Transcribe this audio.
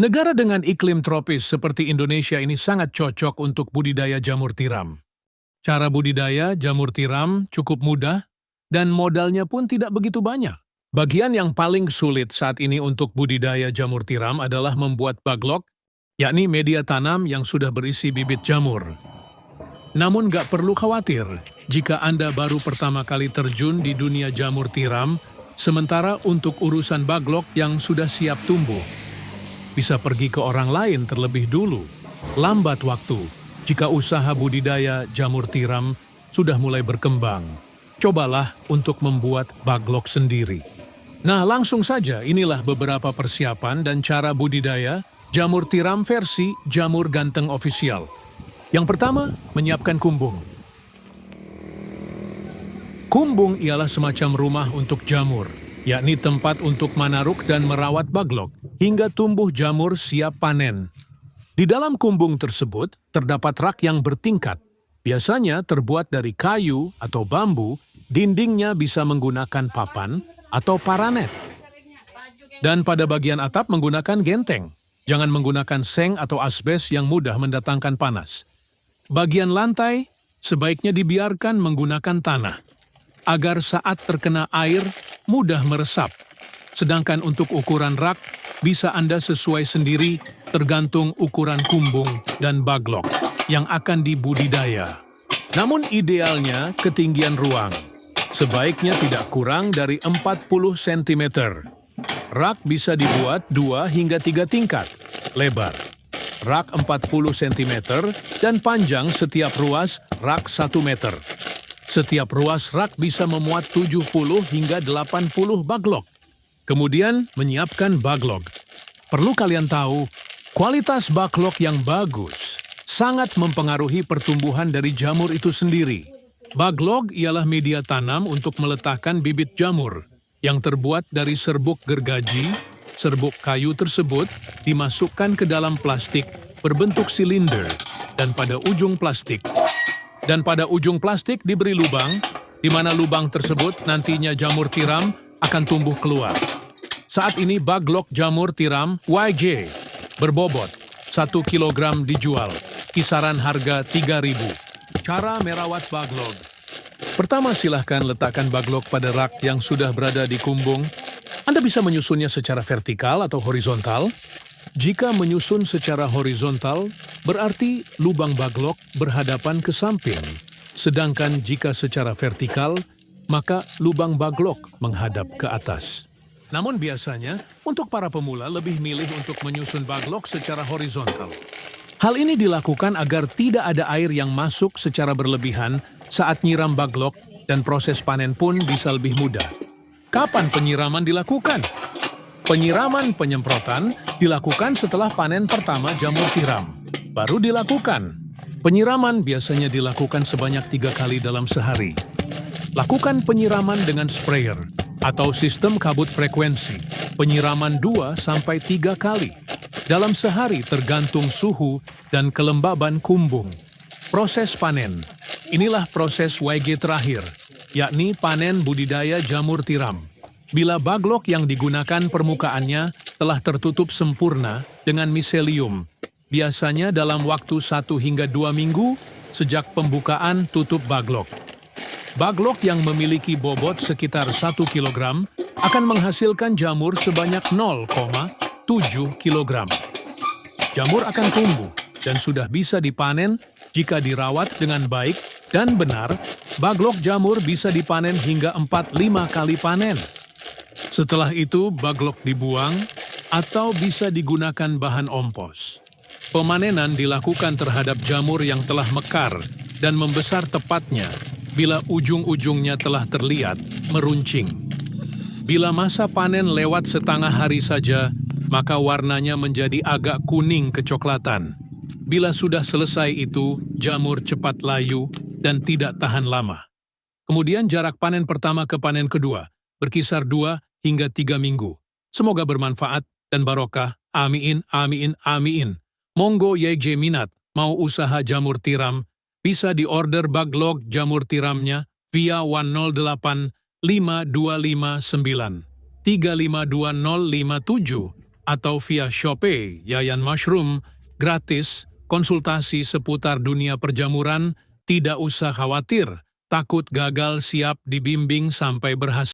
Negara dengan iklim tropis seperti Indonesia ini sangat cocok untuk budidaya jamur tiram. Cara budidaya jamur tiram cukup mudah dan modalnya pun tidak begitu banyak. Bagian yang paling sulit saat ini untuk budidaya jamur tiram adalah membuat baglok, yakni media tanam yang sudah berisi bibit jamur. Namun nggak perlu khawatir jika Anda baru pertama kali terjun di dunia jamur tiram, sementara untuk urusan baglok yang sudah siap tumbuh, bisa pergi ke orang lain terlebih dulu. Lambat waktu jika usaha budidaya jamur tiram sudah mulai berkembang. Cobalah untuk membuat baglok sendiri. Nah, langsung saja inilah beberapa persiapan dan cara budidaya jamur tiram versi Jamur Ganteng Official. Yang pertama, menyiapkan kumbung. Kumbung ialah semacam rumah untuk jamur, yakni tempat untuk manaruk dan merawat baglok hingga tumbuh jamur siap panen. Di dalam kumbung tersebut terdapat rak yang bertingkat, biasanya terbuat dari kayu atau bambu, dindingnya bisa menggunakan papan atau paranet. Dan pada bagian atap menggunakan genteng, jangan menggunakan seng atau asbes yang mudah mendatangkan panas. Bagian lantai sebaiknya dibiarkan menggunakan tanah, agar saat terkena air mudah meresap. Sedangkan untuk ukuran rak, bisa Anda sesuai sendiri tergantung ukuran kumbung dan baglok yang akan dibudidaya. Namun idealnya ketinggian ruang sebaiknya tidak kurang dari 40 cm. Rak bisa dibuat 2 hingga 3 tingkat lebar. Rak 40 cm dan panjang setiap ruas rak 1 meter. Setiap ruas rak bisa memuat 70 hingga 80 baglok. Kemudian menyiapkan baglok. Perlu kalian tahu, kualitas baglok yang bagus sangat mempengaruhi pertumbuhan dari jamur itu sendiri. Baglok ialah media tanam untuk meletakkan bibit jamur yang terbuat dari serbuk gergaji. Serbuk kayu tersebut dimasukkan ke dalam plastik berbentuk silinder dan pada ujung plastik diberi lubang, di mana lubang tersebut nantinya jamur tiram akan tumbuh keluar. Saat ini baglok jamur tiram YJ berbobot 1 kg dijual, kisaran harga 3.000. Cara merawat baglok. Pertama, silahkan letakkan baglok pada rak yang sudah berada di kumbung. Anda bisa menyusunnya secara vertikal atau horizontal. Jika menyusun secara horizontal, berarti lubang baglok berhadapan ke samping. Sedangkan jika secara vertikal, maka lubang baglok menghadap ke atas. Namun biasanya, untuk para pemula lebih milih untuk menyusun baglok secara horizontal. Hal ini dilakukan agar tidak ada air yang masuk secara berlebihan saat nyiram baglok dan proses panen pun bisa lebih mudah. Kapan penyiraman dilakukan? Penyiraman penyemprotan dilakukan setelah panen pertama jamur tiram. Baru dilakukan. Penyiraman biasanya dilakukan sebanyak 3 kali dalam sehari. Lakukan penyiraman dengan sprayer atau sistem kabut frekuensi. Penyiraman 2-3 kali dalam sehari tergantung suhu dan kelembaban kumbung. Proses panen. Inilah proses YG terakhir, yakni panen budidaya jamur tiram. Bila baglok yang digunakan permukaannya telah tertutup sempurna dengan miselium, biasanya dalam waktu 1 hingga 2 minggu sejak pembukaan tutup baglok. Baglok yang memiliki bobot sekitar 1 kg akan menghasilkan jamur sebanyak 0,7 kg. Jamur akan tumbuh dan sudah bisa dipanen jika dirawat dengan baik dan benar. Baglok jamur bisa dipanen hingga 4-5 kali panen. Setelah itu, baglok dibuang atau bisa digunakan bahan ompos. Pemanenan dilakukan terhadap jamur yang telah mekar dan membesar tepatnya bila ujung-ujungnya telah terlihat meruncing. Bila masa panen lewat setengah hari saja, maka warnanya menjadi agak kuning kecoklatan. Bila sudah selesai itu, jamur cepat layu dan tidak tahan lama. Kemudian jarak panen pertama ke panen kedua berkisar 2 hingga 3 minggu. Semoga bermanfaat dan barokah. Amin, amin, amin. Monggo YJ minat mau usaha jamur tiram, bisa diorder baglok jamur tiramnya via 108 5259 352057 atau via Shopee Yayan Mushroom, gratis, konsultasi seputar dunia perjamuran, tidak usah khawatir, takut gagal siap dibimbing sampai berhasil.